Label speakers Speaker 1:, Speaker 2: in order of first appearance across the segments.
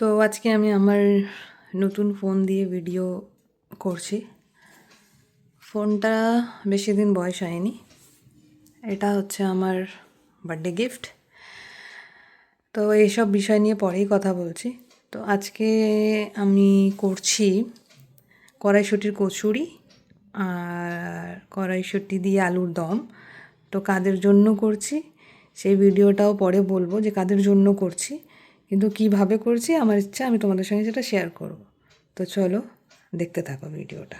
Speaker 1: তো আজকে আমি আমার নতুন ফোন দিয়ে ভিডিও করছি। ফোনটা বেশি দিন বয়স হয়নি। এটা হচ্ছে আমার বার্থডে গিফট। তো এইসব বিষয় নিয়ে পরেই কথা বলছি। তো আজকে আমি করছি কড়াইশুঁটির কচুরি আর কড়াইশুঁটি দিয়ে আলুর দম। তো কাদের জন্য করছি সেই ভিডিওটাও পরে বলবো যে কাদের জন্য করছি, কিন্তু কিভাবে করছি আমার ইচ্ছা আমি তোমাদের সঙ্গে সেটা শেয়ার করব। তো চলো দেখতে থাকো ভিডিওটা।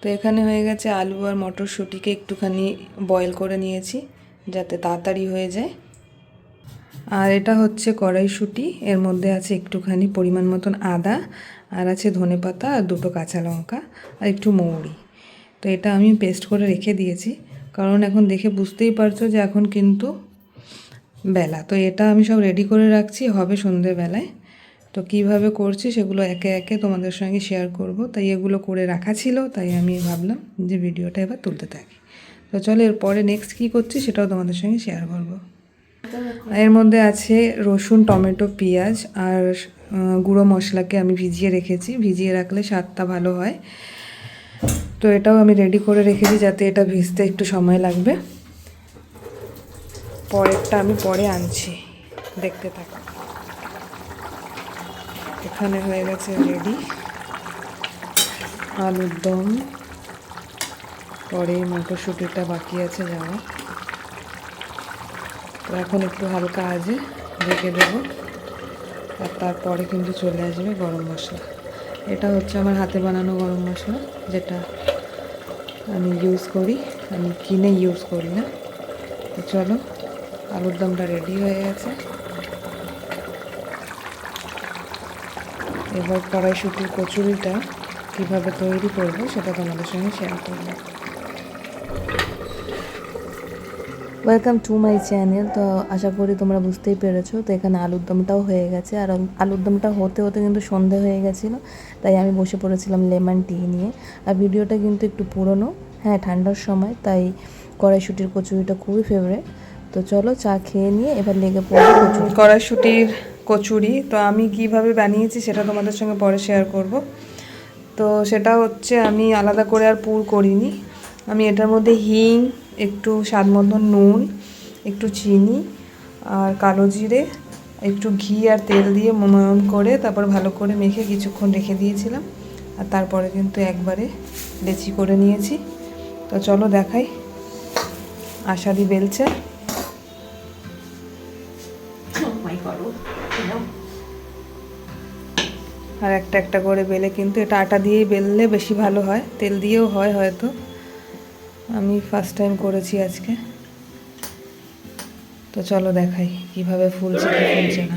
Speaker 1: তো এখানে হয়ে গেছে আলু আর মটরশুঁটিকে একটুখানি বয়েল করে নিয়েছি যাতে তাড়াতাড়ি হয়ে যায়। আর এটা হচ্ছে কড়াইশুঁটি, এর মধ্যে আছে একটুখানি পরিমাণ মতন আদা, আর আছে ধনেপাতা আর দুটো কাঁচা লঙ্কা আর একটু মৌরি। তো এটা আমি পেস্ট করে রেখে দিয়েছি, কারণ এখন দেখে বুঝতেই পারছো যে এখন কিন্তু বেলা। তো এটা আমি সব রেডি করে রাখছি, হবে সন্ধেবেলায়। তো কিভাবে করছি সেগুলো একে একে তোমাদের সঙ্গে শেয়ার করব। তাই এগুলো করে রাখা ছিল, তাই আমি ভাবলাম যে ভিডিওটা এবার তুলতে থাকি। তো চলো এরপরে নেক্সট কী করছি সেটাও তোমাদের সঙ্গে শেয়ার করব। এর মধ্যে আছে রসুন, টমেটো, পেঁয়াজ আর গুঁড়ো মশলাকে আমি ভিজিয়ে রেখেছি। ভিজিয়ে রাখলে স্বাদটা ভালো হয়। তো এটাও আমি রেডি করে রেখেছি যাতে এটা ভিজতে একটু সময় লাগবে। পরেরটা আমি পরে আনছি, দেখতে থাকো। এখানে হয়ে গেছে রেডি আলুর দম। পরে মটরশুঁটিটা বাকি আছে যাওয়া। তো এখন একটু হালকা আজে ঢেকে দেবো, আর তারপরে কিন্তু চলে আসবে গরম মশলা। এটা হচ্ছে আমার হাতে বানানো গরম মশলা, যেটা আমি ইউজ করি, আমি কিনে ইউজ করি না। তো চলো আলুর দমটা রেডি হয়ে গেছে। এবার কড়াইশুঁটির কচুরিটা কীভাবে তৈরি করব সেটা তোমাদের সঙ্গে শেয়ার করব। Welcome to my channel. তো আশা করি তোমরা বুঝতেই পেরেছো। তো এখানে আলুর দমটাও হয়ে গেছে, আর আলুর দমটা হতে হতে কিন্তু সন্ধে হয়ে গেছিলো, তাই আমি বসে পড়েছিলাম লেমন টি নিয়ে। আর ভিডিওটা কিন্তু একটু পুরনো, হ্যাঁ ঠান্ডার সময়, তাই কড়াইশুঁটির কচুরিটা খুবই ফেভারিট। তো চলো চা খেয়ে নিয়ে এবার লেগে পড়বো কড়াইশুঁটির কচুরি। তো আমি কিভাবে বানিয়েছি সেটা তোমাদের সঙ্গে পরে শেয়ার করব। তো সেটা হচ্ছে আমি আলাদা করে আর পুর করিনি। আমি এটার মধ্যে হিং, একটু স্বাদ মতন নুন, একটু চিনি আর কালো জিরে, একটু ঘি আর তেল দিয়ে ময়ান করে তারপর ভালো করে মেখে কিছুক্ষণ রেখে দিয়েছিলাম। আর তারপরে কিন্তু একবারে লেচি করে নিয়েছি। তো চলো দেখাই। আশাদি বেলছে, আর একটা একটা করে বেলে, কিন্তু এটা আটা দিয়েই বেললে বেশি ভালো হয়, তেল দিয়েও হয় হয়তো, আমি ফার্স্ট টাইম করেছি আজকে। তো চলো দেখাই কিভাবে ফুলছে কি ফুলছে না।